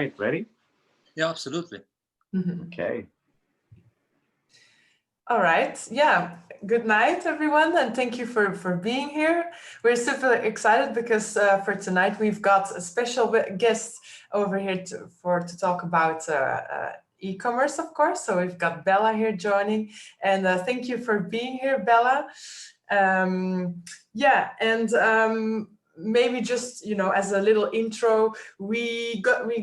right, ready? Yeah, absolutely. Okay. All right. Yeah. Good night, everyone, and thank you for being here. We're super excited because for tonight we've got a special guest over here to talk about e-commerce, of course. So we've got Bela here joining, and thank you for being here, Bela. Yeah, and maybe just as a little intro, we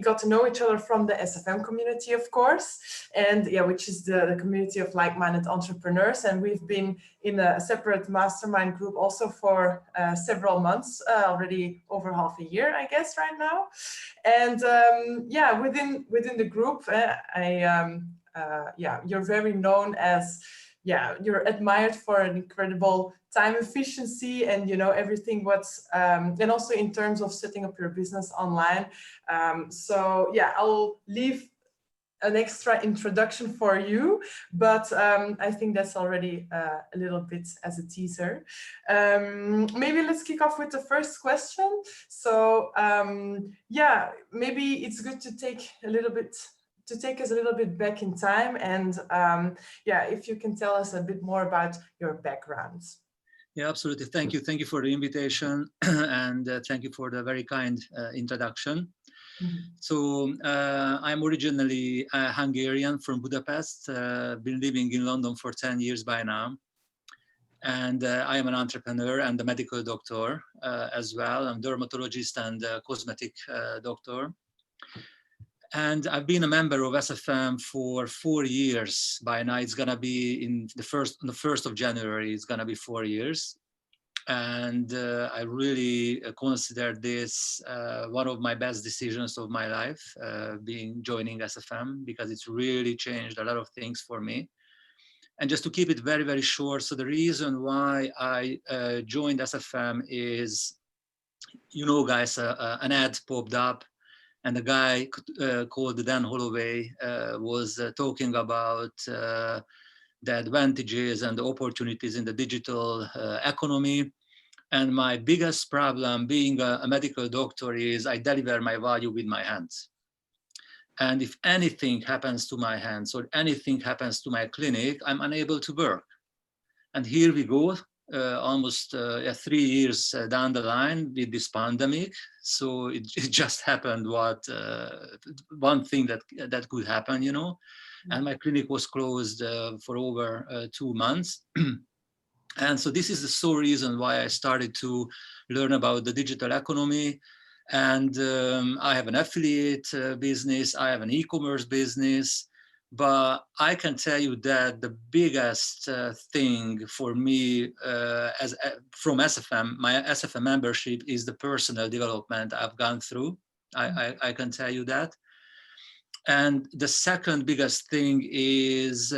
got to know each other from the SFM community, of course, and yeah, which is the community of like-minded entrepreneurs, and we've been in a separate mastermind group also for several months, already over half a year, I guess, right now. And yeah, within the group, you're very known as, you're admired for an incredible time efficiency and everything what's and also in terms of setting up your business online. So yeah, I'll leave an extra introduction for you, but I think that's already a little bit as a teaser. Maybe let's kick off with the first question. So yeah, maybe it's good to take us a little bit back in time, and yeah, if you can tell us a bit more about your background. Yeah, absolutely. Thank you for the invitation, and thank you for the very kind introduction. So I'm originally Hungarian from Budapest, been living in London for 10 years by now. And I am an entrepreneur and a medical doctor as well. I'm a dermatologist and a cosmetic doctor. And I've been a member of SFM for 4 years by now. It's gonna be on the 1st of January, it's gonna be 4 years. And I really consider this one of my best decisions of my life, joining SFM, because it's really changed a lot of things for me. And just to keep it very, very short, so the reason why I joined SFM is, guys, an ad popped up, and a guy called Dan Holloway was talking about the advantages and the opportunities in the digital economy. And my biggest problem being a medical doctor is I deliver my value with my hands. And if anything happens to my hands or anything happens to my clinic, I'm unable to work. And here we go, almost 3 years down the line with this pandemic. So it just happened one thing that could happen, and my clinic was closed for over 2 months. And so this is the sole reason why I started to learn about the digital economy. And I have an affiliate business, I have an e-commerce business, but I can tell you that the biggest thing for me from SFM, my SFM membership, is the personal development I've gone through. I can tell you that. And the second biggest thing is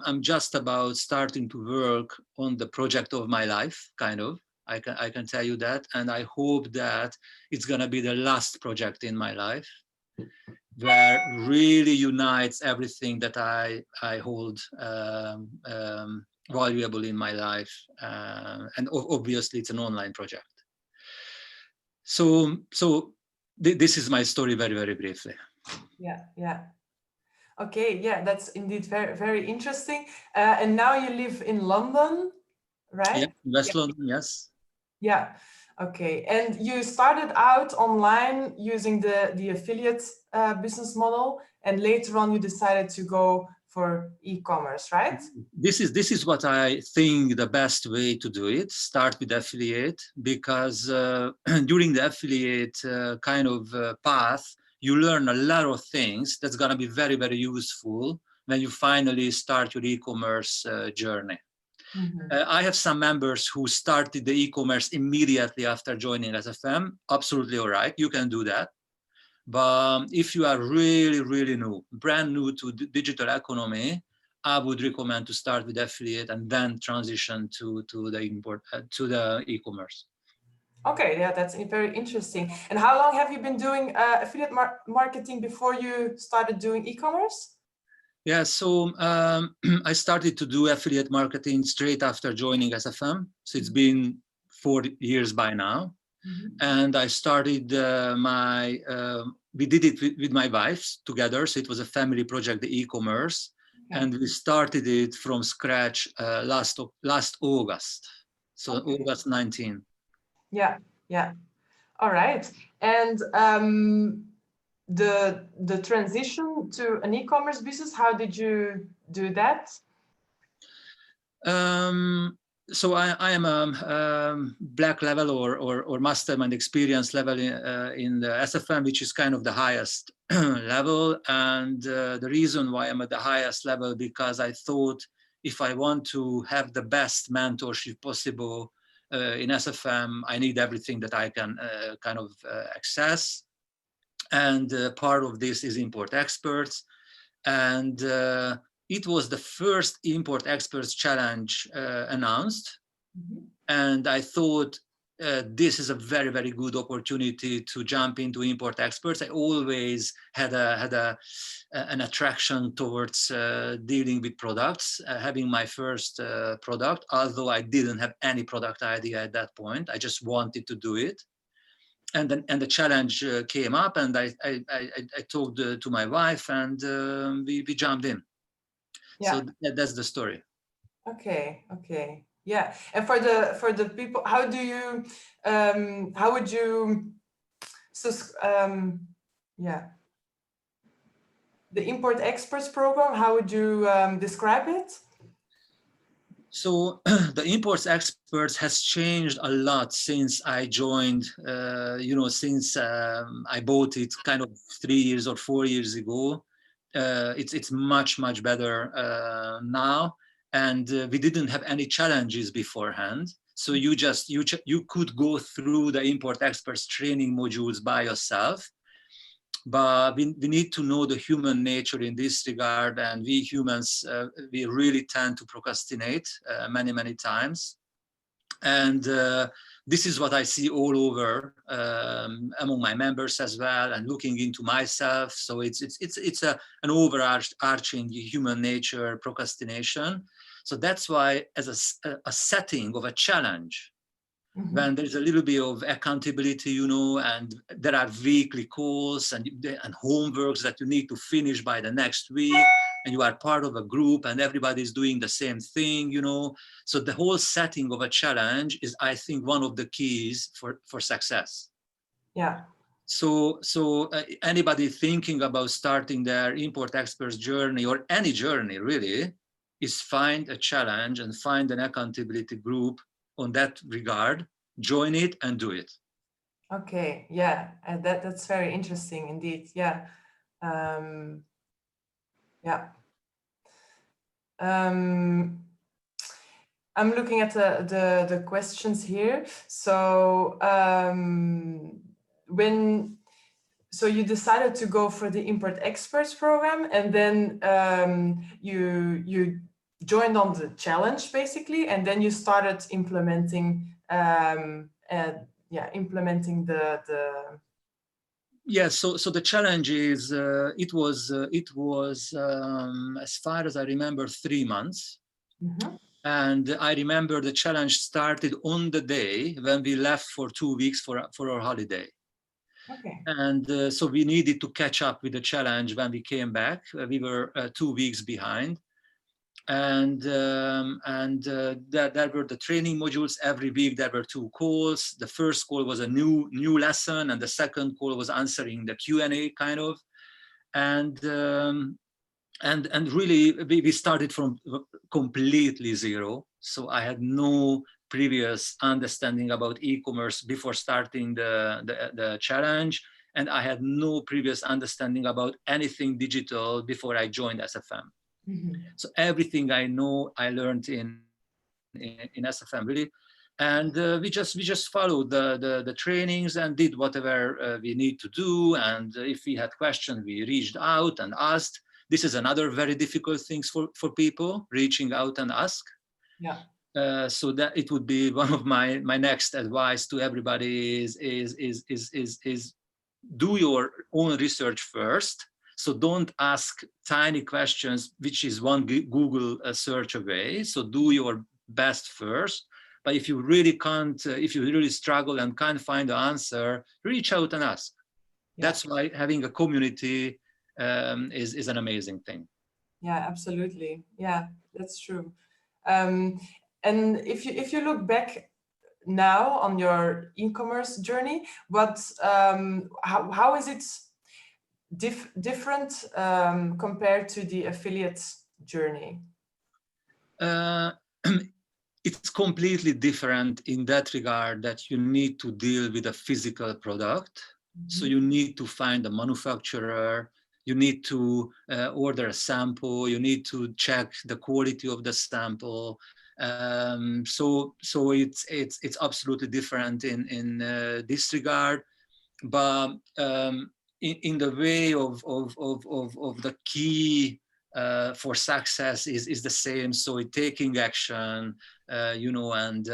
I'm just about starting to work on the project of my life, kind of. I can tell you that, and I hope that it's gonna be the last project in my life where really unites everything that I hold valuable in my life, and obviously it's an online project. So this is my story very, very briefly. Yeah. Okay, yeah, that's indeed very, very interesting. And now you live in London, right? Yeah, West London, yes. Yeah, okay. And you started out online using the affiliate business model, and later on you decided to go for e-commerce, right? This is what I think the best way to do it. Start with affiliate, because during the affiliate kind of path, you learn a lot of things that's going to be very, very useful when you finally start your e-commerce journey. I have some members who started the e-commerce immediately after joining SFM. Absolutely all right, you can do that. But if you are really, really new, brand new to the digital economy, I would recommend to start with affiliate and then transition to the e-commerce. Okay, yeah, that's very interesting. And how long have you been doing affiliate marketing before you started doing e-commerce? Yeah, so I started to do affiliate marketing straight after joining SFM. So it's been 4 years by now. And I started we did it with my wife together. So it was a family project, the e-commerce. And we started it from scratch last August. So August 19. Yeah, yeah. All right. And the transition to an e-commerce business, how did you do that? So I am a black level or mastermind experience level in the SFM, which is kind of the highest level. And the reason why I'm at the highest level, because I thought if I want to have the best mentorship possible in SFM, I need everything that I can kind of access. And part of this is import experts. And it was the first import experts challenge announced. And I thought this is a very, very good opportunity to jump into import experts. I always had an attraction towards dealing with products, having my first product, although I didn't have any product idea at that point. I just wanted to do it. And the challenge came up, and I talked to my wife, and we jumped in. Yeah. So that's the story. Okay. Okay. Yeah. And for the people, how would you yeah, the import experts program, how would you describe it? So the imports experts has changed a lot since I joined, since I bought it kind of 3 years or 4 years ago. It's much, much better now. And we didn't have any challenges beforehand. So you could go through the import experts training modules by yourself. But we need to know the human nature in this regard, and we humans, we really tend to procrastinate many, many times. And this is what I see all over among my members as well, and looking into myself. So it's an overarching human nature, procrastination. So that's why, as a setting of a challenge, when there's a little bit of accountability, and there are weekly calls and homeworks that you need to finish by the next week, and you are part of a group and everybody's doing the same thing, So the whole setting of a challenge is, I think, one of the keys for success. Yeah. So anybody thinking about starting their import experts journey, or any journey really, is find a challenge and find an accountability group on that regard, join it and do it. Okay, yeah, and that's very interesting indeed. Yeah, yeah. I'm looking at the questions here. So so you decided to go for the import experts program, and then you joined on the challenge basically, and then you started implementing implementing the yeah. So the challenge is it was as far as I remember 3 months. And I remember the challenge started on the day when we left for 2 weeks for our holiday. Okay. And so we needed to catch up with the challenge when we came back. We were 2 weeks behind. And there were the training modules. Every week there were 2 calls. The first call was a new lesson, and the second call was answering the Q&A kind of. And really we started from completely zero. So I had no previous understanding about e-commerce before starting the challenge, and I had no previous understanding about anything digital before I joined SFM. So everything I know, I learned in SFM really, and we just followed the trainings and did whatever we need to do. And if we had questions, we reached out and asked. This is another very difficult thing for people, reaching out and ask. Yeah. So that it would be one of my next advice to everybody is do your own research first. So don't ask tiny questions, which is one Google search away. So do your best first. But if you really can't, if you really struggle and can't find the answer, reach out and ask. Yeah. That's why having a community is an amazing thing. Yeah, absolutely. Yeah, that's true. And if you look back now on your e-commerce journey, what how is it different compared to the affiliate journey? It's completely different in that regard, that you need to deal with a physical product. Mm-hmm. So you need to find a manufacturer, you need to order a sample, you need to check the quality of the sample. So it's absolutely different in this regard. But in the way of the key for success is the same. So taking action, you know, and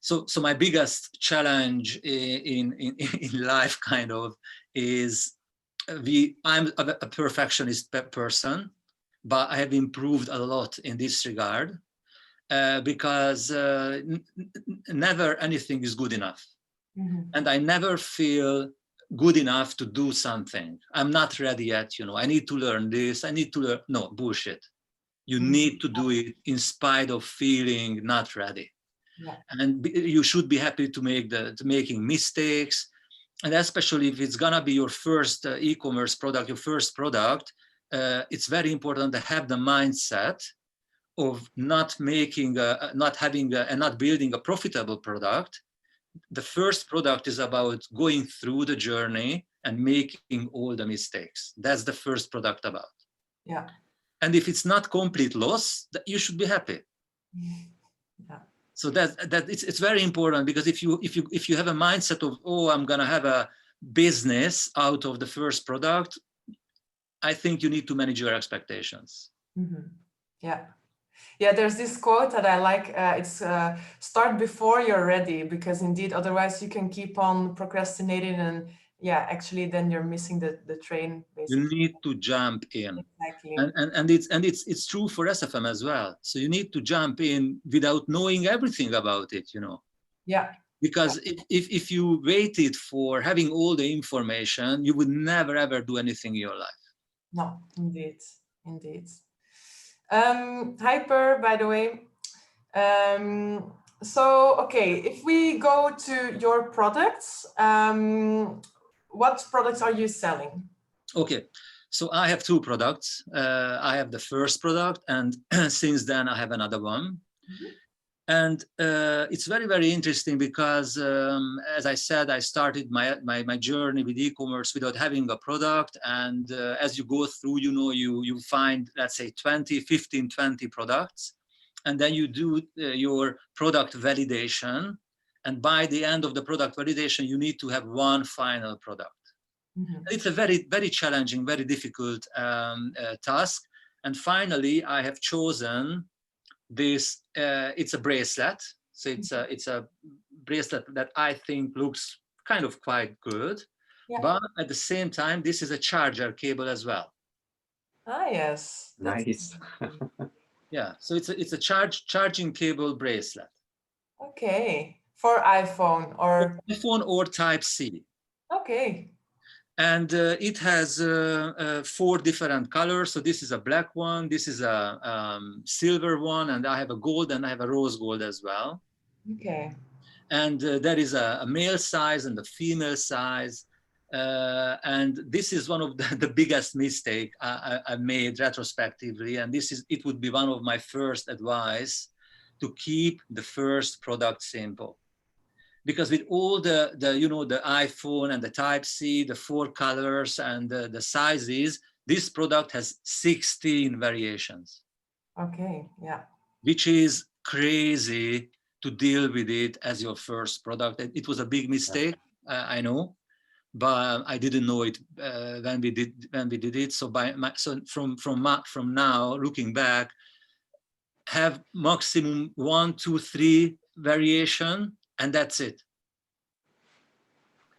so my biggest challenge in life kind of is I'm a perfectionist person, but I have improved a lot in this regard because never anything is good enough. Mm-hmm. And I never feel good enough to do something. I'm not ready yet, you know, I need to learn this, I need to learn, no, bullshit. You mm-hmm. need to do it in spite of feeling not ready. Yeah. And you should be happy to making mistakes. And especially if it's gonna be your first e-commerce product, your first product, it's very important to have the mindset of not making, not having, and not building a profitable product. The first product is about going through the journey and making all the mistakes. That's the first product about. Yeah. And if it's not complete loss, you should be happy. Yeah. So that it's very important, because if you have a mindset of, oh, I'm gonna have a business out of the first product, I think you need to manage your expectations. Mm-hmm. Yeah. Yeah, there's this quote that I like. It's start before you're ready, because indeed, otherwise you can keep on procrastinating, and yeah, actually then you're missing the train. Basically. You need to jump in. Exactly. And it's true for SFM as well. So you need to jump in without knowing everything about it, you know. Yeah. Because yeah. If you waited for having all the information, you would never ever do anything in your life. No, indeed. Hyper, by the way. So, okay, if we go to your products, what products are you selling? Okay, so I have two products. I have the first product, and since then I have another one. Mm-hmm. And it's very, very interesting because, as I said, I started my journey with e-commerce without having a product. And as you go through, you know, you find, let's say, 15, 20 products. And then you do your product validation. And by the end of the product validation, you need to have one final product. Mm-hmm. It's a very, very challenging, very difficult task. And finally, I have chosen this. It's a bracelet. So it's a bracelet that I think looks kind of quite good. Yeah. But at the same time, this is a charger cable as well. Ah, yes. Nice. Yeah, so it's a charging cable bracelet. Okay, for iPhone or iPhone or Type-C. Okay. And it has 4 different colors. So this is a black one, this is a silver one, and I have a gold, and I have a rose gold as well. Okay. And there is a male size and a female size. And this is one of the biggest mistake I made retrospectively. And it would be one of my first advice, to keep the first product simple. Because with all the you know, the iPhone and the Type-C, the 4 colors and the sizes, this product has 16 variations. Okay, yeah. Which is crazy to deal with it as your first product. It was a big mistake, I know, but I didn't know it when we did it. So from now, looking back, have maximum 1, 2, 3 variation, and that's it.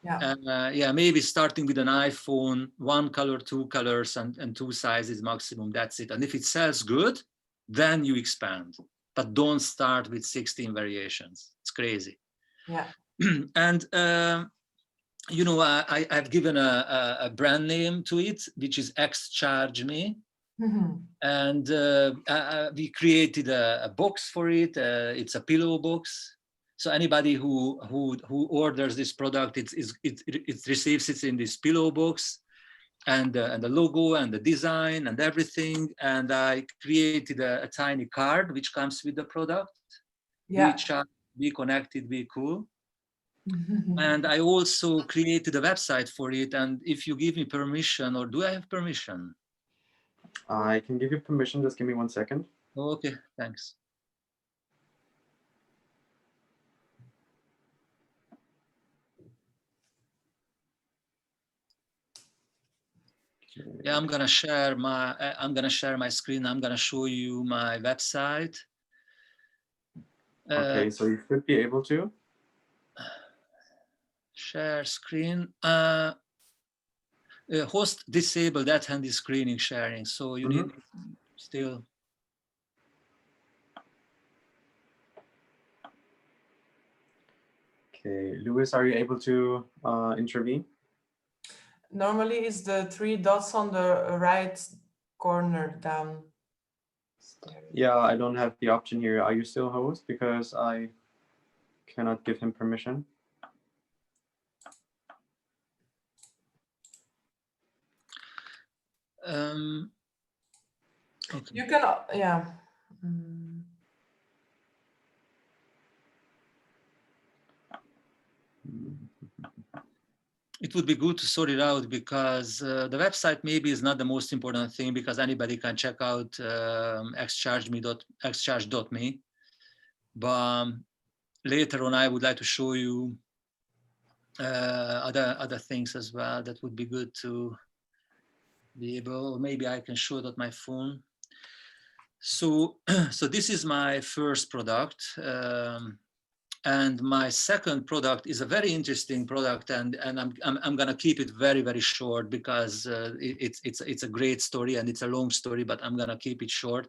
Yeah. Yeah, maybe starting with an iPhone, 1 color, 2 colors, and 2 sizes maximum. That's it. And if it sells good, then you expand. but don't start with 16 variations. It's crazy. Yeah. And you know, I've given a brand name to it, which is X Charge Me. Mm-hmm. And we created a box for it. It's a pillow box. So anybody who orders this product, it receives it in this pillow box, and the logo and the design and everything. And I created a tiny card which comes with the product. Yeah. Be charged, be connected, be cool. Mm-hmm. And I also created a website for it. And if you give me permission, or do I have permission? I can give you permission. Just give me 1 second. Okay, thanks. Yeah, I'm gonna share my screen. I'm gonna show you my website. Okay, so you should be able to share screen. Host disabled attendee screening sharing. So you need still. Okay, Louis, are you able to intervene? Normally it's the 3 dots on the right corner down. Yeah, I don't have the option here. Are you still host? Because I cannot give him permission. Okay. You can, yeah. It would be good to sort it out, because the website maybe is not the most important thing, because anybody can check out xcharge.me. But later on, I would like to show you other things as well. That would be good to be able. Or maybe I can show it on my phone. So, so this is my first product. And my second product is a very interesting product, and I'm gonna keep it very, very short, because it's a great story and it's a long story, but I'm gonna keep it short.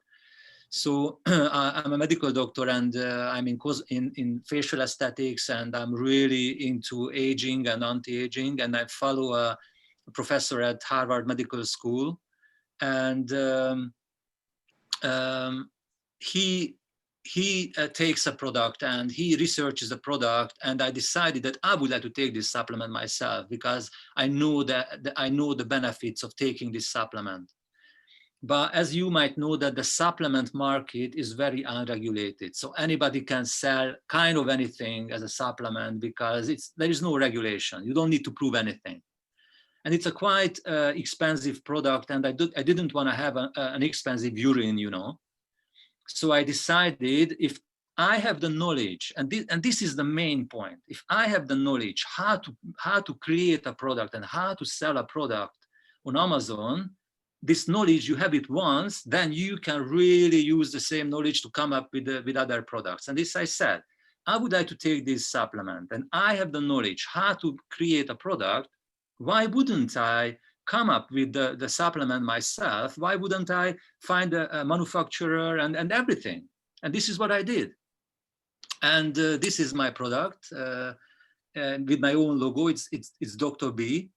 So I'm a medical doctor, and I'm in facial aesthetics, and I'm really into aging and anti-aging, and I follow a professor at Harvard Medical School, and he takes a product and he researches the product, and I decided that I would like to take this supplement myself, because I know the benefits of taking this supplement. But as you might know, that the supplement market is very unregulated. So anybody can sell kind of anything as a supplement, because there is no regulation. You don't need to prove anything. And it's a quite expensive product, and I didn't want to have an expensive urine, you know. So I decided, if I have the knowledge, and this is the main point, if I have the knowledge how to create a product and how to sell a product on Amazon, this knowledge, you have it once, then you can really use the same knowledge to come up with other products. And this I said, I would like to take this supplement, and I have the knowledge how to create a product. Why wouldn't I come up with the supplement myself? Why wouldn't I find a manufacturer and everything? And this is what I did. And this is my product and with my own logo. It's Dr. B.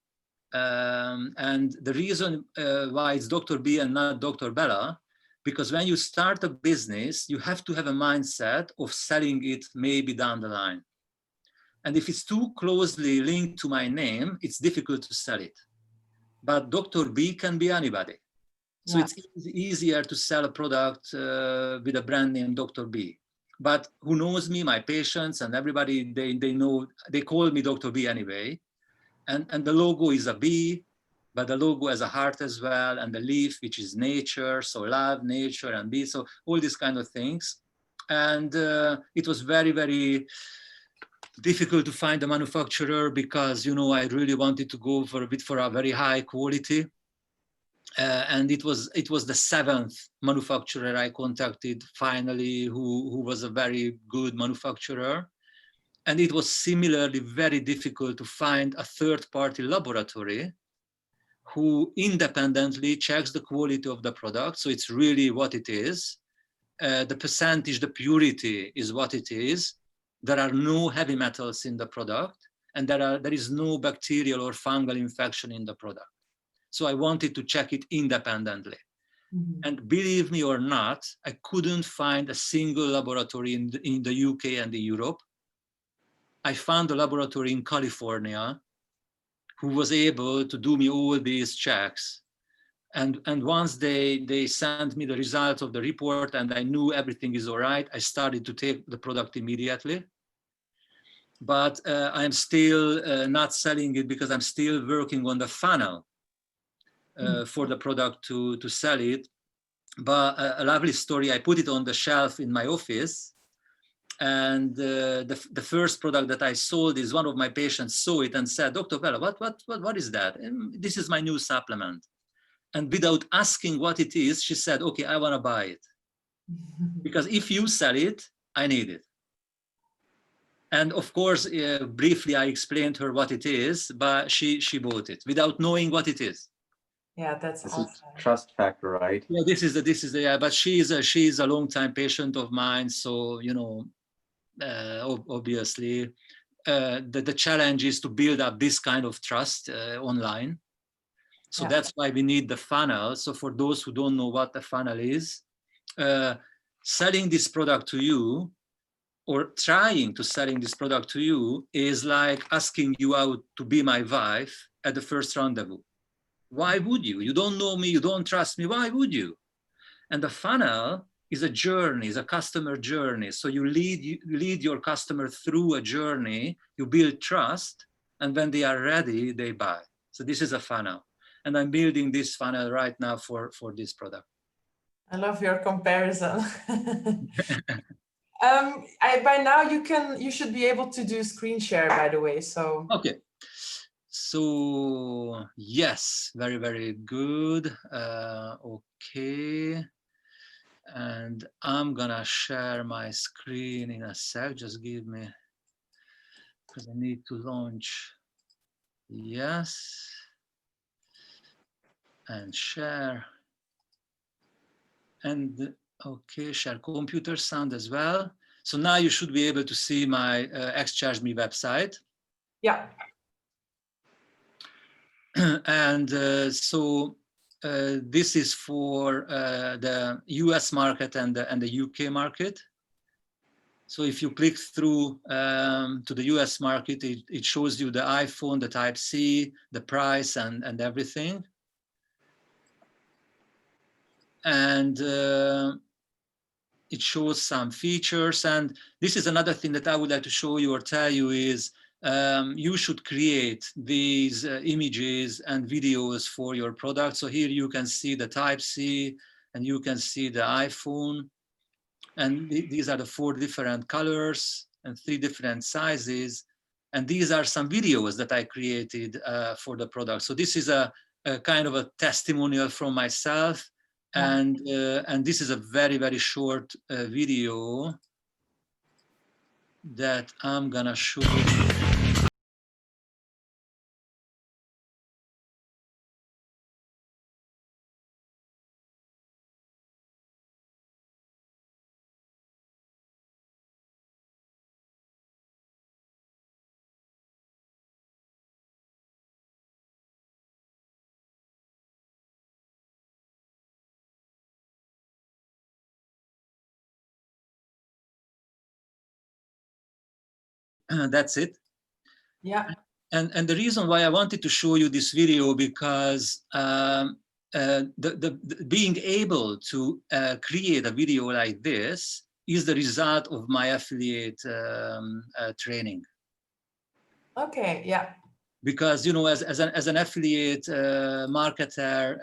And the reason why it's Dr. B and not Dr. Bela, because when you start a business, you have to have a mindset of selling it maybe down the line. And if it's too closely linked to my name, it's difficult to sell it. But Dr. B can be anybody. So yeah, it's easier to sell a product with a brand name Dr. B. But who knows me, my patients and everybody, they know, they call me Dr. B anyway. And the logo is a bee, but the logo has a heart as well, and the leaf, which is nature, so love, nature, and bee, so all these kind of things. And it was very, very difficult to find a manufacturer, because, you know, I really wanted to go for a very high quality. And it was the 7th manufacturer I contacted finally, who was a very good manufacturer. And it was similarly very difficult to find a third-party laboratory who independently checks the quality of the product, so it's really what it is. the percentage, the purity is what it is. There are no heavy metals in the product, and there is no bacterial or fungal infection in the product. So I wanted to check it independently. Mm-hmm. And believe me or not, I couldn't find a single laboratory in the UK and in Europe. I found a laboratory in California who was able to do me all these checks. And once they sent me the result of the report and I knew everything is all right, I started to take the product immediately. But I'm still not selling it because I'm still working on the funnel for the product to sell it. But a lovely story, I put it on the shelf in my office. And the first product that I sold is one of my patients saw it and said, Dr. Bela, what is that? And this is my new supplement. And without asking what it is, she said, okay, I want to buy it. Because if you sell it, I need it. And of course, briefly, I explained her what it is, but she bought it without knowing what it is. Yeah, that's This awesome. is trust factor, right? Yeah, this is the, yeah, but she's a long-time patient of mine. So, you know, obviously, the challenge is to build up this kind of trust online. So that's why we need the funnel. So for those who don't know what the funnel is, selling this product to you or trying to selling this product to you is like asking you out to be my wife at the first rendezvous. Why would you? You don't know me, you don't trust me, why would you? And the funnel is a journey, is a customer journey. So you lead your customer through a journey, you build trust, and when they are ready, they buy. So this is a funnel. And I'm building this funnel right now for this product. I love your comparison. By now you should be able to do screen share, by the way. So okay. So yes, very, very good. Okay. And I'm gonna share my screen in a sec. Just give me, because I need to launch. Yes. And share. And okay, share computer sound as well. So now you should be able to see my XCharge.me website. Yeah. And so this is for the US market and the UK market. So if you click through to the US market, it shows you the iPhone, the Type-C, the price and everything. And it shows some features. And this is another thing that I would like to show you or tell you is you should create these images and videos for your product. So here you can see the Type-C and you can see the iPhone. And these are the 4 different colors and 3 different sizes. And these are some videos that I created for the product. So this is a kind of a testimonial from myself. And this is a very, very short video that I'm gonna show you. That's it. Yeah. And the reason why I wanted to show you this video because being able to create a video like this is the result of my affiliate training. Okay. Yeah. Because you know, as an affiliate marketer,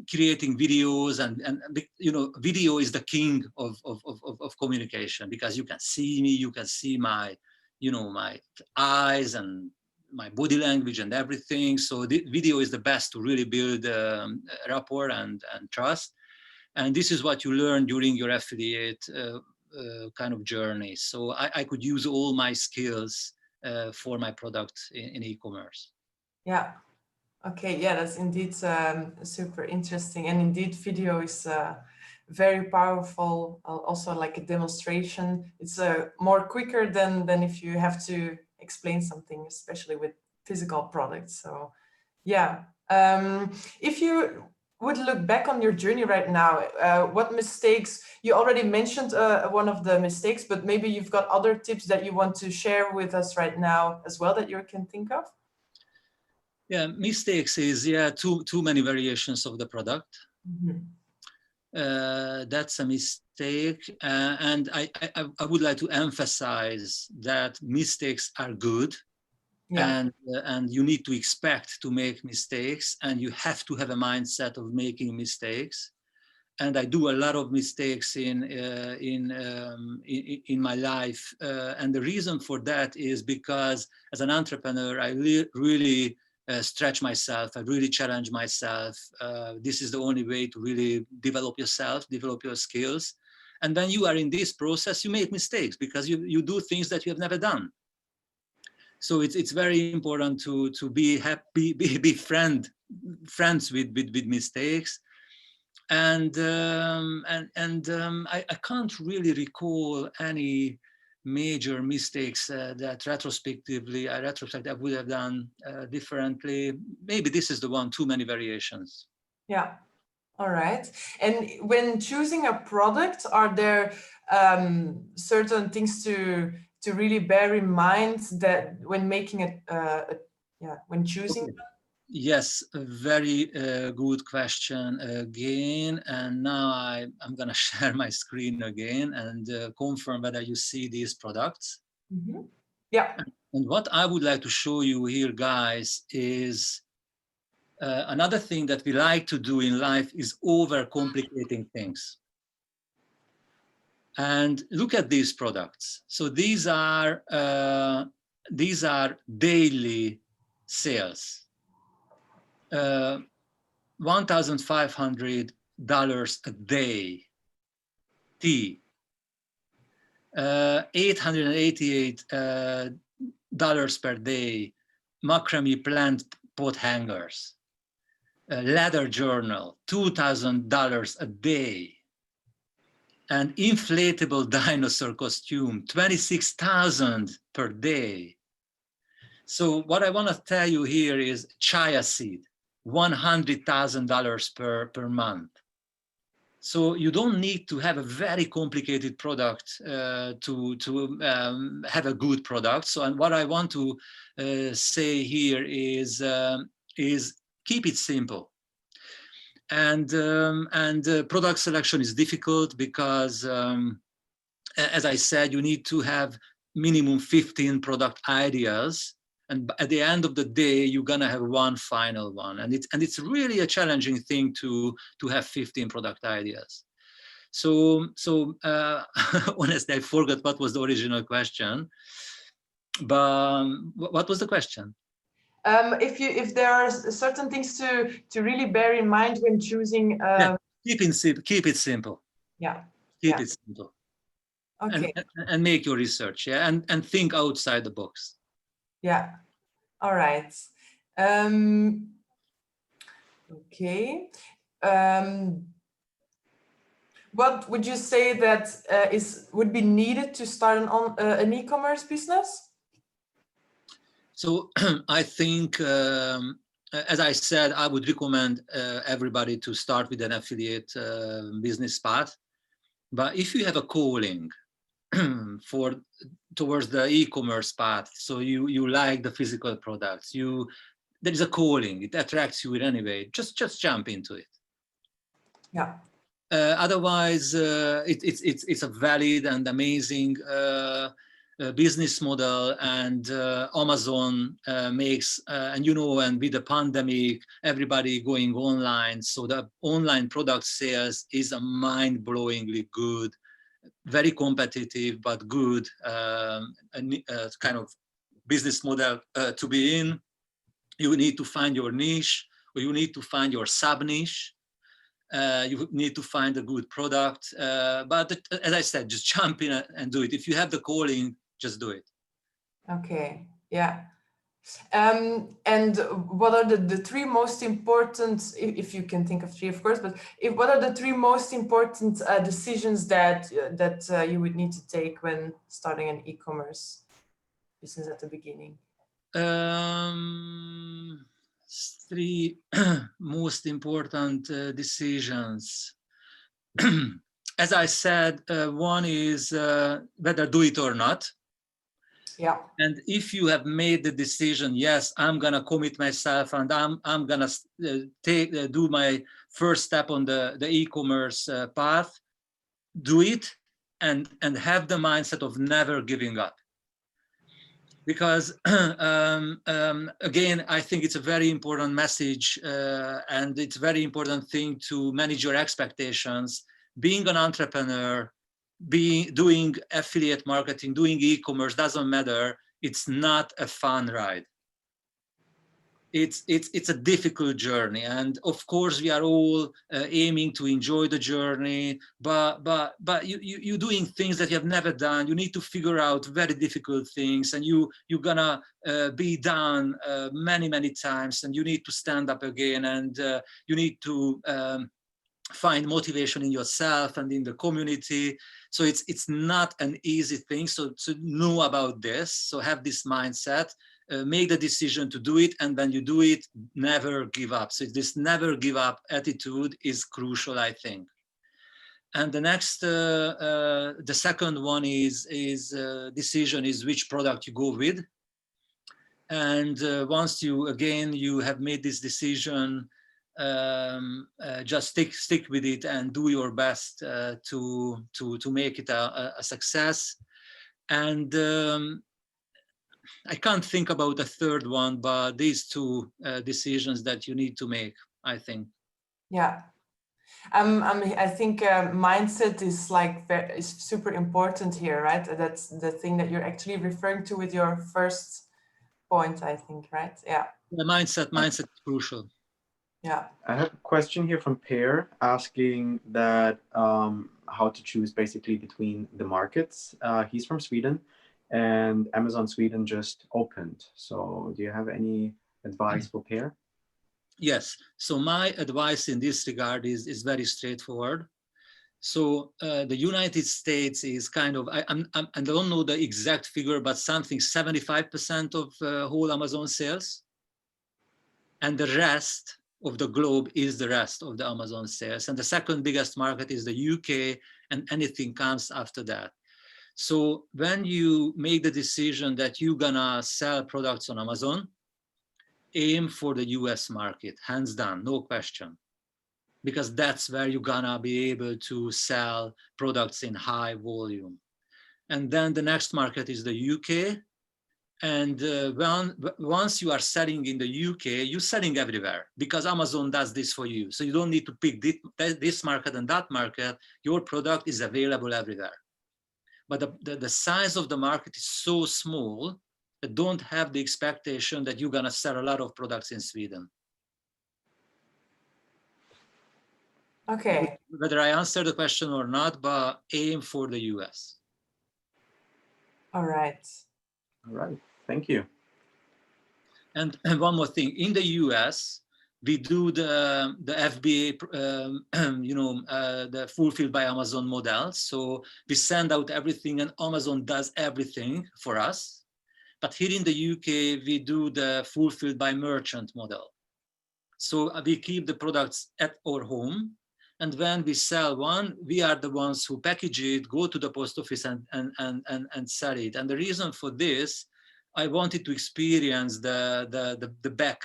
creating videos and you know, video is the king of communication because you can see me, you can see my, you know, my eyes and my body language and everything. So the video is the best to really build rapport and trust. And this is what you learn during your affiliate kind of journey. So I could use all my skills for my product in e-commerce. Yeah. Okay. Yeah, that's indeed super interesting. And indeed, video is very powerful, also like a demonstration. It's more quicker than if you have to explain something, especially with physical products. So yeah, if you would look back on your journey right now, what mistakes, you already mentioned one of the mistakes, but maybe you've got other tips that you want to share with us right now as well that you can think of? Yeah, mistakes is too many variations of the product. Mm-hmm. That's a mistake, and I would like to emphasize that mistakes are good. Yeah. And you need to expect to make mistakes, and you have to have a mindset of making mistakes. And I do a lot of mistakes in my life, and the reason for that is because as an entrepreneur, I really stretch myself. I really challenge myself. This is the only way to really develop yourself, develop your skills. And when you are in this process, you make mistakes because you do things that you have never done. So it's very important to be happy, be friends with mistakes, and I can't really recall any major mistakes that retrospectively I would have done differently. Maybe this is the one, too many variations. Yeah. All right. And when choosing a product, are there certain things to really bear in mind that when making it, when choosing? Okay. Yes, a very good question again. And now I'm going to share my screen again and confirm whether you see these products. Mm-hmm. Yeah. And what I would like to show you here, guys, is another thing that we like to do in life is overcomplicating things. And look at these products. So these are daily sales. $1,500 a day. Tea. $888 per day. Macrame plant pot hangers. Leather journal. $2,000 a day. An inflatable dinosaur costume, $26,000 per day. So what I want to tell you here is chia seed, $100,000 per month. So you don't need to have a very complicated product to have a good product. So, and what I want to say here is keep it simple. And product selection is difficult because, as I said, you need to have minimum 15 product ideas, and at the end of the day, you're gonna have one final one, and it's really a challenging thing to have 15 product ideas. So honestly, I forgot what was the original question, but what was the question? If there are certain things to really bear in mind when choosing. Keep it simple. Yeah. Keep it simple. Okay. And make your research, yeah, and think outside the box. Yeah. All right. Okay. What would you say that would be needed to start an e-commerce business? So I think, as I said, I would recommend everybody to start with an affiliate business path. But if you have a calling towards the e-commerce path, so you like the physical products, there is a calling, it attracts you in any way, just jump into it. Yeah. Otherwise, it's a valid and amazing business model, and Amazon makes, and and with the pandemic, everybody going online, so the online product sales is a mind-blowingly good, very competitive, but good kind of business model to be in. You need to find your niche, or you need to find your sub-niche. You need to find a good product, but as I said, just jump in and do it. If you have the calling, just do it. Okay, yeah. And what are the three most important, if you can think of three, of course, but what are the three most important decisions that you would need to take when starting an e-commerce business at the beginning? Three most important decisions. As I said, one is whether do it or not. Yeah. And if you have made the decision, yes, I'm gonna commit myself, and I'm gonna do my first step on the e-commerce path, do it, and have the mindset of never giving up. Because again, I think it's a very important message, and it's a very important thing to manage your expectations. Being an entrepreneur, doing affiliate marketing, doing e-commerce, doesn't matter. It's not a fun ride. It's a difficult journey, and of course we are all aiming to enjoy the journey, but you're doing things that you have never done. You need to figure out very difficult things, and you're gonna be down many times, and you need to stand up again, and you need to find motivation in yourself and in the community. So it's not an easy thing. So to know about this, so have this mindset, make the decision to do it, and when you do it, never give up. So this never give up attitude is crucial, I think. And the next, the second one is decision is which product you go with. And once you have made this decision, just stick with it and do your best to make it a success. And I can't think about a third one, but these two decisions that you need to make, I think. Yeah. I think mindset is is super important here, right? That's the thing that you're actually referring to with your first point, I think, right? Yeah. The mindset is crucial. Yeah. I have a question here from Per asking that how to choose basically between the markets. He's from Sweden, and Amazon Sweden just opened. So do you have any advice for Per? Yes. So my advice in this regard is very straightforward. So the United States is kind of, I don't know the exact figure, but something 75% of whole Amazon sales. And the rest of the globe is the rest of the Amazon sales. And the second biggest market is the UK, and anything comes after that. So when you make the decision that you're gonna sell products on Amazon, aim for the US market, hands down, no question. Because that's where you're gonna be able to sell products in high volume. And then the next market is the UK. And once you are selling in the UK, you're selling everywhere because Amazon does this for you. So you don't need to pick this market and that market. Your product is available everywhere. But the size of the market is so small that don't have the expectation that you're gonna sell a lot of products in Sweden. Okay. Whether I answer the question or not, but aim for the US. All right. All right, thank you. And one more thing, in the US, we do the FBA, the fulfilled by Amazon model. So we send out everything and Amazon does everything for us. But here in the UK, we do the fulfilled by merchant model. So we keep the products at our home. And when we sell one, we are the ones who package it, go to the post office and sell it. And the reason for this, I wanted to experience the back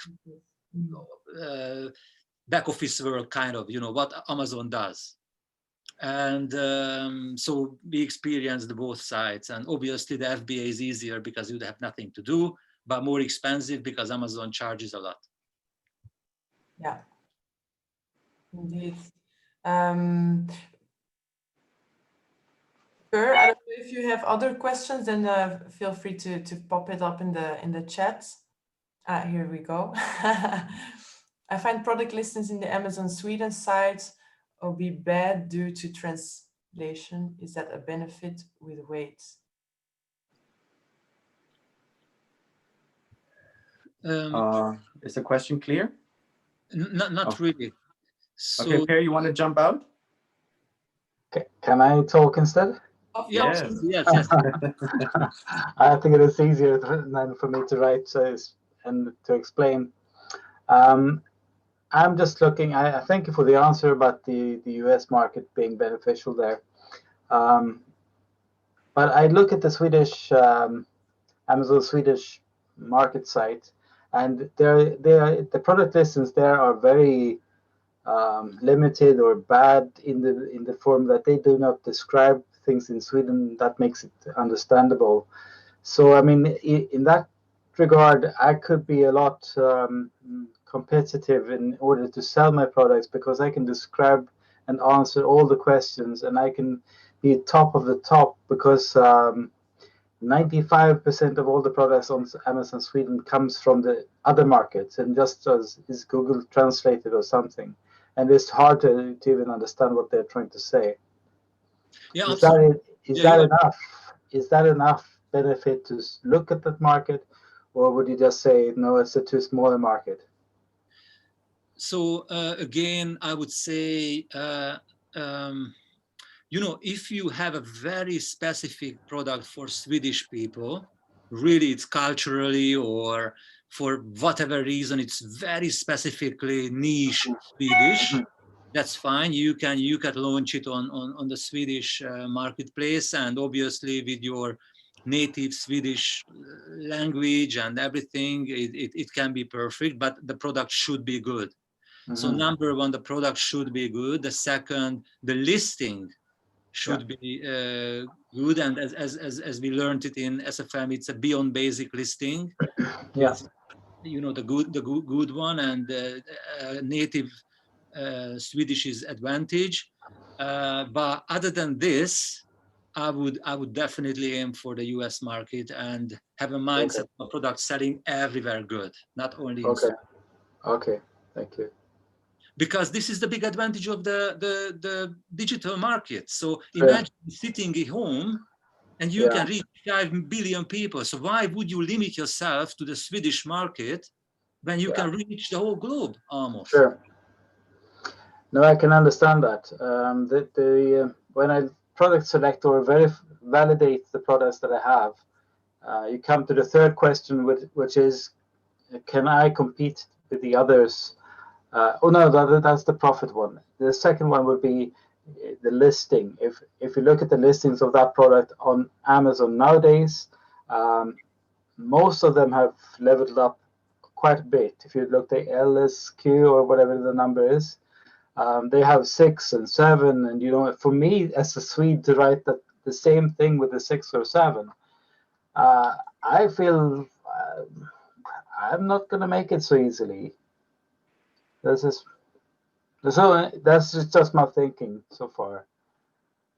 office work, kind of, what Amazon does. And so we experienced both sides. And obviously the FBA is easier because you have nothing to do, but more expensive because Amazon charges a lot. Yeah, indeed. Per, I don't know if you have other questions, then feel free to pop it up in the chat. Here we go. I find product listings in the Amazon Sweden site will be bad due to translation. Is that a benefit with weight? Is the question clear? Not really. So, okay, Per, you want to jump out? Okay. Can I talk instead? Yes. I think it is easier than for me to write and to explain. I'm just looking. I thank you for the answer about the US market being beneficial there. But I look at the Swedish Amazon Swedish market site, and the product listings there are very limited or bad in the form that they do not describe things in Sweden that makes it understandable. So I mean, in that regard, I could be a lot competitive in order to sell my products because I can describe and answer all the questions, and I can be top of the top because 95% of all the products on Amazon Sweden comes from the other markets, and just as is Google translated or something, and it's hard to even understand what they're trying to say. Yeah, is that enough? Is that enough benefit to look at that market, or would you just say no, it's a too small a market? So again, I would say, you know, if you have a very specific product for Swedish people, really it's culturally or for whatever reason, it's very specifically niche Swedish, that's fine. You can launch it on the Swedish marketplace, and obviously with your native Swedish language and everything, it can be perfect, but the product should be good. So number one, the product should be good. The second, the listing should be good, and as we learned it in SFM, it's a beyond basic listing. Yes, you know, the good one, and native Swedish's advantage. But other than this, I would definitely aim for the US market and have a mindset of product selling everywhere good, not only in Sweden. Okay, thank you. Because this is the big advantage of the digital market. So imagine sitting at home and you can reach 5 billion people. So why would you limit yourself to the Swedish market when you can reach the whole globe almost? Sure. No, I can understand that. When I product select or validate the products that I have, you come to the third question, which is, can I compete with the others? Oh no, that's the profit one. The second one would be the listing. If you look at the listings of that product on Amazon nowadays, most of them have leveled up quite a bit. If you look at LSQ or whatever the number is, they have 6 and 7, and you know, for me as a Swede to write the same thing with a 6 or 7, I feel I'm not going to make it so easily. That's just my thinking so far,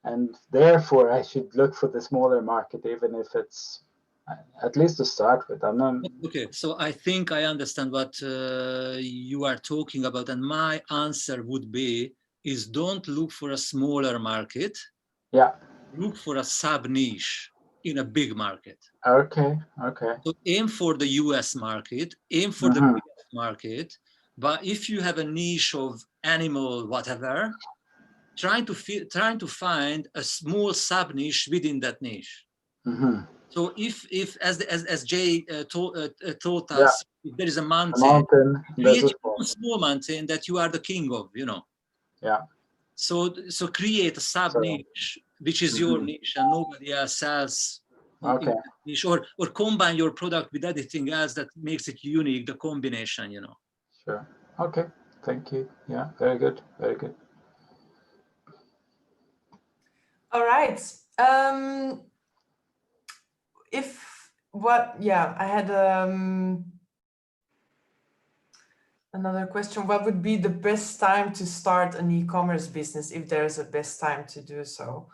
and therefore I should look for the smaller market, even if it's at least to start with. I'm not... Okay, so I think I understand what you are talking about, and my answer would be is don't look for a smaller market. Yeah. Look for a sub niche in a big market. Okay. So aim for the US market, aim for the biggest market, but if you have a niche of animal whatever, trying to find a small sub niche within that niche. So if as Jay taught us, if there is a mountain, create a small mountain that you are the king of, you know. Yeah. So create a sub niche which is your niche and nobody else sells. Okay. Niche, or combine your product with anything else that makes it unique. The combination, you know. Sure. Okay. Thank you. Yeah. Very good. Very good. All right. I had another question. What would be the best time to start an e-commerce business, if there's a best time to do so?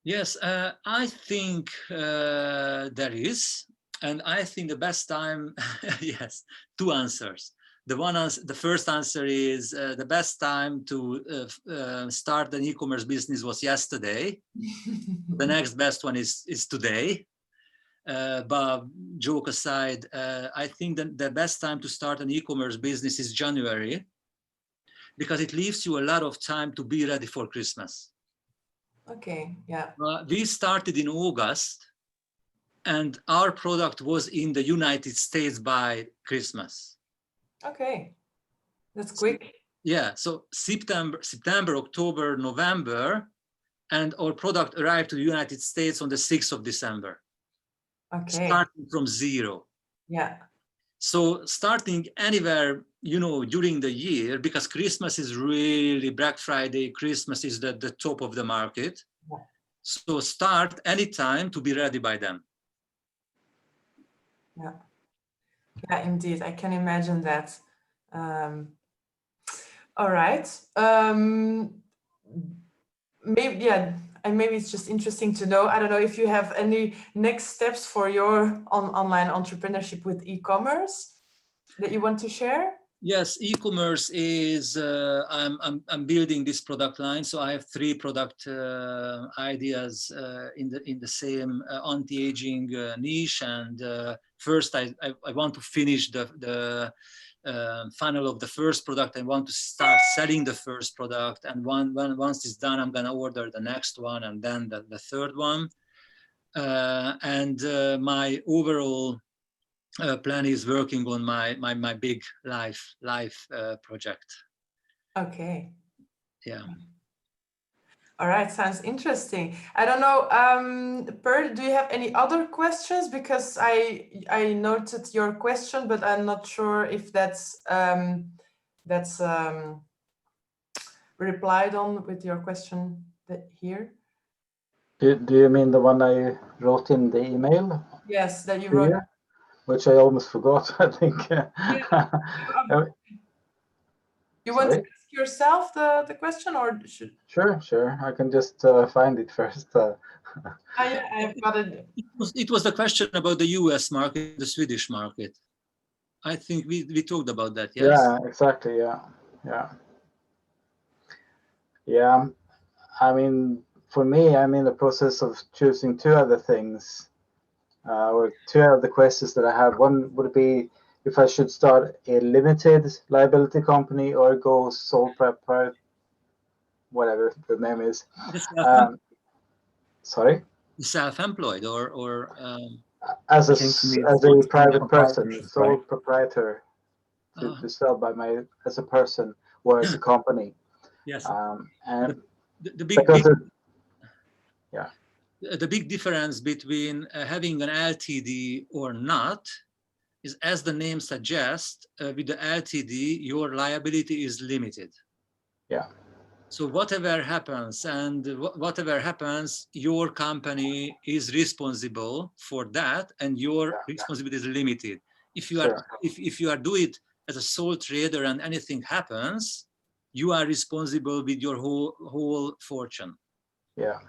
Yes, I think there is, and I think the best time. Yes, 2 answers. The first answer is the best time to start an e-commerce business was yesterday. The next best one is today. but joke aside, I think that the best time to start an e-commerce business is January, because it leaves you a lot of time to be ready for Christmas. Okay, yeah. We started in August, and our product was in the United States by Christmas. Okay, that's quick. Yeah, so September, October, November, and our product arrived to the United States on the 6th of December. Okay. Starting from zero. Yeah. So starting anywhere, during the year, because Christmas is really Black Friday, Christmas is the top of the market. Yeah. So start anytime to be ready by then. Yeah. Yeah, indeed. I can imagine that. All right. Maybe, yeah, and maybe it's just interesting to know. I don't know if you have any next steps for your online entrepreneurship with e-commerce that you want to share. Yes, e-commerce is. I'm building this product line, so I have 3 product ideas in the same anti-aging niche. And first, I want to finish the funnel of the first product. I want to start selling the first product, and once it's done, I'm gonna order the next one, and then the third one. My overall plan is working on my big life project. Okay. Yeah. All right, sounds interesting. I don't know, Per, do you have any other questions? Because I noted your question, but I'm not sure if that's replied on with your question here. Do you mean the one I wrote in the email? Yes, that you wrote. Which I almost forgot, I think. You want to ask yourself the question, or should? Sure. I can just find it first. Yeah, I've got it. It was the question about the US market, the Swedish market. I think we talked about that, yes? Yeah, exactly, yeah. I mean, for me, I'm in the process of choosing 2 other things, or 2 other questions that I have. One would be if I should start a limited liability company or go sole proprietor, whatever the name is. Sorry? Self-employed or as a private person, sole proprietor, to sell as a person or as a company. Yes. And the big difference between having an LTD or not is, as the name suggests, with the LTD, your liability is limited. Yeah. So whatever happens, your company is responsible for that, and your responsibility is limited. If you are if you are do it as a sole trader and anything happens, you are responsible with your whole fortune. Yeah.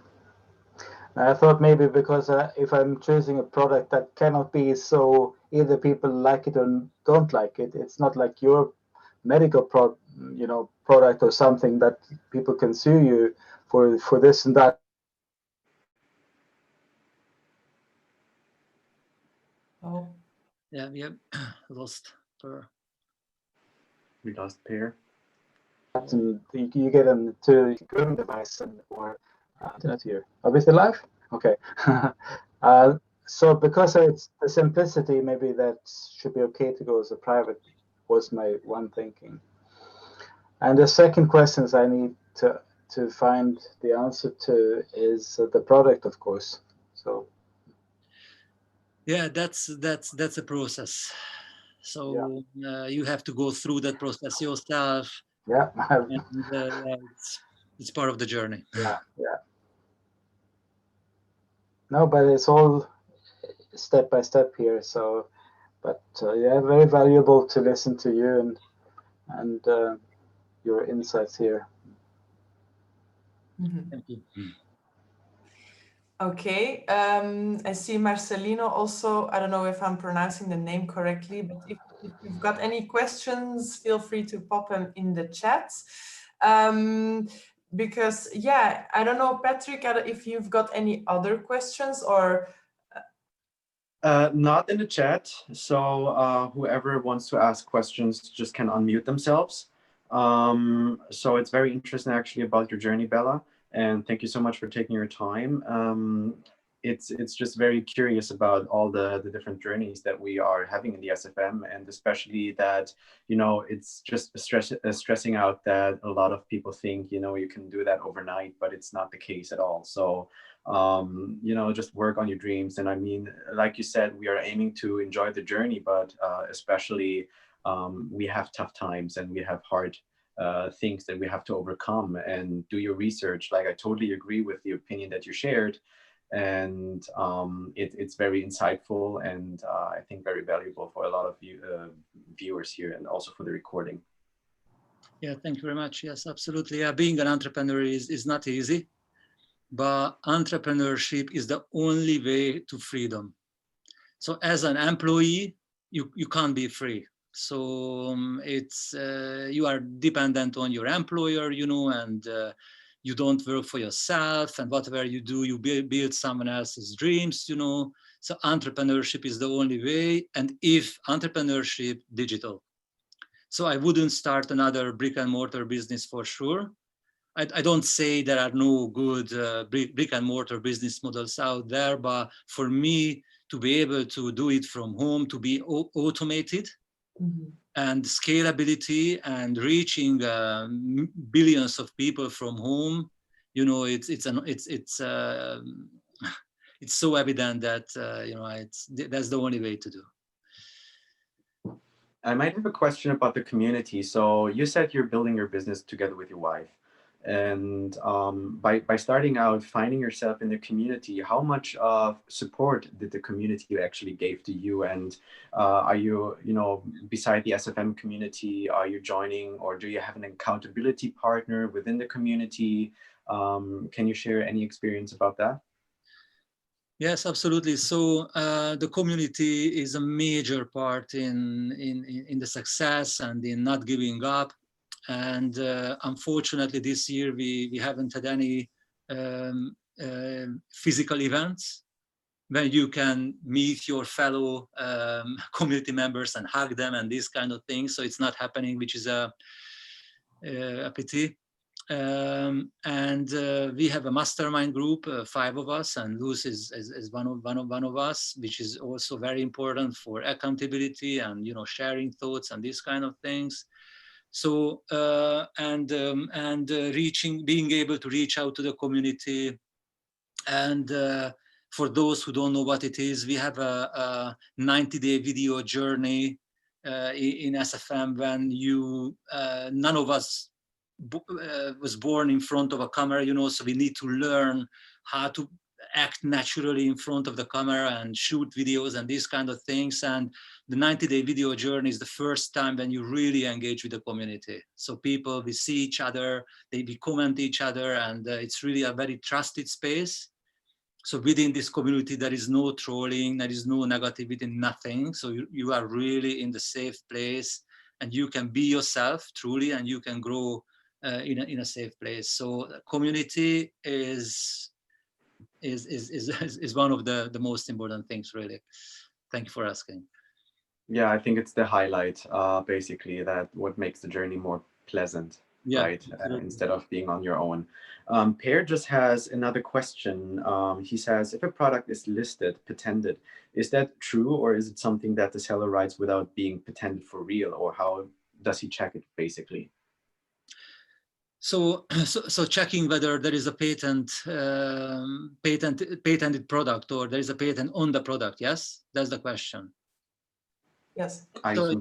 I thought maybe because if I'm choosing a product that cannot be so either people like it or don't like it, it's not like your medical product or something that people can sue you for this and that. Oh. Yeah, we have lost Per. We lost Per. And you get them to grooming device or internet here. Are we still live? Okay. So because it's the simplicity, maybe that should be okay to go as a private, was my one thinking. And the second questions I need to find the answer to is the product, of course. So yeah, that's a process. So you have to go through that process yourself. Yeah, and, it's part of the journey. Yeah. No, but it's all step by step here. So, but yeah, very valuable to listen to you and your insights here. Mm-hmm. Thank you. Okay, I see Marcelino also. I don't know if I'm pronouncing the name correctly, but if you've got any questions, feel free to pop them in the chat. Because, yeah, I don't know, Patrick, if you've got any other questions or... Not in the chat. So whoever wants to ask questions just can unmute themselves. So it's very interesting actually about your journey, Bella, and thank you so much for taking your time. It's just very curious about all the different journeys that we are having in the SFM, and especially that, you know, it's just stressing out that a lot of people think, you know, you can do that overnight, but it's not the case at all. So you know, just work on your dreams. And I mean, like you said, we are aiming to enjoy the journey, but especially we have tough times and we have hard things that we have to overcome and do your research. Like, I totally agree with the opinion that you shared. And it's very insightful and I think very valuable for a lot of viewers here and also for the recording. Yeah, thank you very much. Yes, absolutely. Yeah, being an entrepreneur is not easy. But entrepreneurship is the only way to freedom. So as an employee, you can't be free. So it's you are dependent on your employer, you know, and you don't work for yourself, and whatever you do, you build someone else's dreams, you know. So entrepreneurship is the only way, and if entrepreneurship, digital. So I wouldn't start another brick and mortar business for sure. I don't say there are no good brick and mortar business models out there, but for me to be able to do it from home, to be automated, and scalability and reaching billions of people from home, you know, it's so evident that you know, that's the only way to do. I might have a question about the community. So you said you're building your business together with your wife. And by starting out, finding yourself in the community, how much of support did the community actually gave to you? And are you, you know, beside the SFM community, are you joining, or do you have an accountability partner within the community? Can you share any experience about that? Yes, absolutely. So the community is a major part in the success and in not giving up. And unfortunately, this year we haven't had any physical events where you can meet your fellow community members and hug them and these kind of things. So it's not happening, which is a pity. And we have a mastermind group, 5 of us, and Luz is one of us, which is also very important for accountability and, you know, sharing thoughts and these kind of things. So being able to reach out to the community, and for those who don't know what it is, we have a 90-day video journey in SFM when you none of us was born in front of a camera, you know, so we need to learn how to act naturally in front of the camera and shoot videos and these kind of things. And the 90-day video journey is the first time when you really engage with the community. So people, we see each other, we comment each other, and it's really a very trusted space. So within this community, there is no trolling, there is no negativity, nothing. So you are really in the safe place, and you can be yourself truly, and you can grow in a safe place. So community is one of the most important things, really. Thank you for asking. Yeah, I think it's the highlight, basically, that what makes the journey more pleasant, yeah, right? Instead of being on your own. Per just has another question. He says, if a product is listed, patented, is that true, or is it something that the seller writes without being patented for real, or how does he check it, basically? So checking whether there is a patented product, or there is a patent on the product. Yes, that's the question. Yes. So,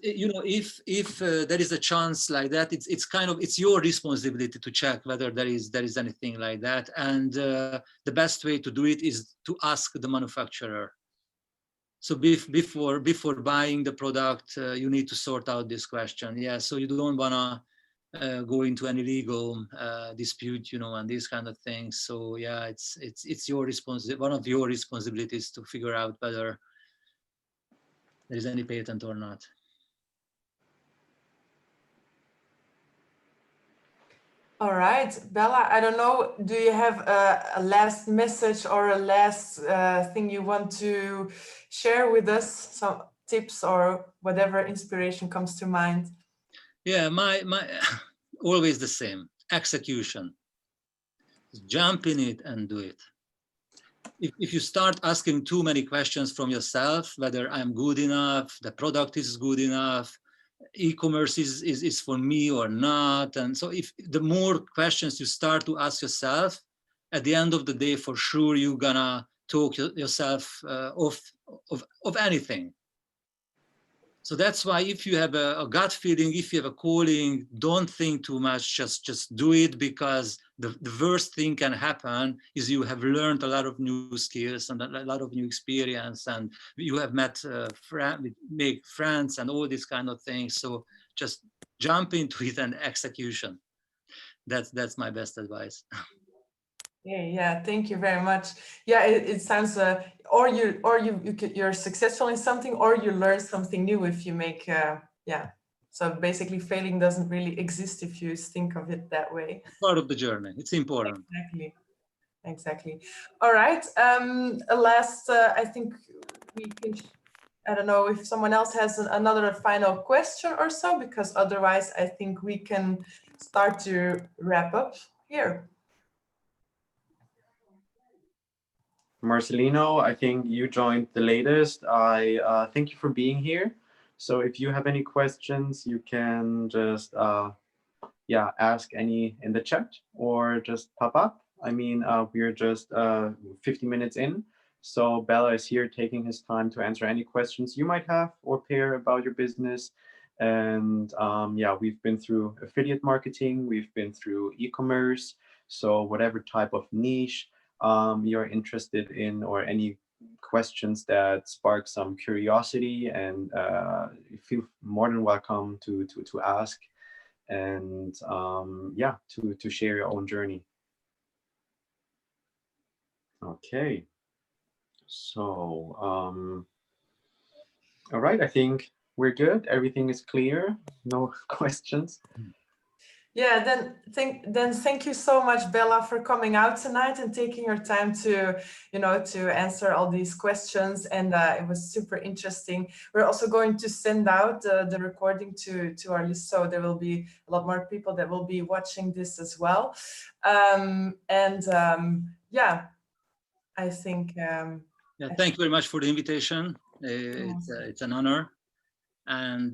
you know, if there is a chance like that, it's your responsibility to check whether there is anything like that. And the best way to do it is to ask the manufacturer. So before buying the product, you need to sort out this question. Yeah. So you don't wanna go into any legal dispute, you know, and these kind of things. So yeah, it's your one of your responsibilities to figure out whether there is any patent or not. All right, Bela, I don't know, do you have a last message or a last thing you want to share with us? Some tips or whatever inspiration comes to mind? Yeah, my always the same, execution. Jump in it and do it. If you start asking too many questions from yourself, whether I'm good enough, the product is good enough, e-commerce is for me or not, and so if the more questions you start to ask yourself, at the end of the day, for sure you're gonna talk yourself of anything. So that's why if you have a gut feeling, if you have a calling, don't think too much, just do it, because the worst thing can happen is you have learned a lot of new skills and a lot of new experience, and you have met make friends and all these kind of things. So just jump into it and execution. That's my best advice. Yeah, thank you very much. Yeah, it sounds or you're successful in something, or you learn something new if you make yeah. So basically, failing doesn't really exist if you think of it that way. Part of the journey. It's important. Exactly. All right. Last, I think we can. I don't know if someone else has another final question or so, because otherwise, I think we can start to wrap up here. Marcelino, I think you joined the latest. I thank you for being here. So if you have any questions, you can just yeah, ask any in the chat or just pop up. I mean, we're just 50 minutes in. So Bela is here taking his time to answer any questions you might have or pair about your business. And yeah, we've been through affiliate marketing, we've been through e-commerce. So whatever type of niche you're interested in, or any questions that spark some curiosity, and you feel more than welcome to ask, and yeah, to share your own journey. Okay, so all right, I think we're good. Everything is clear. No questions. Yeah, then thank you so much, Bela, for coming out tonight and taking your time to, to answer all these questions. And it was super interesting. We're also going to send out the recording to our list, so there will be a lot more people that will be watching this as well. Yeah, I think. Yeah, thank you very much for the invitation. It's an honor. And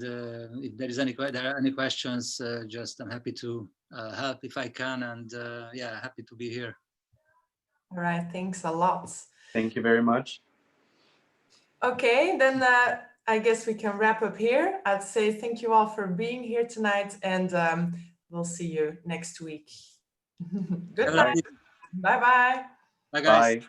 if there are any questions, just I'm happy to help if I can, and yeah, happy to be here. All right, thanks a lot. Thank you very much. Okay, then I guess we can wrap up here. I'd say thank you all for being here tonight, and we'll see you next week. Good night. Bye-bye. Bye, guys. Bye.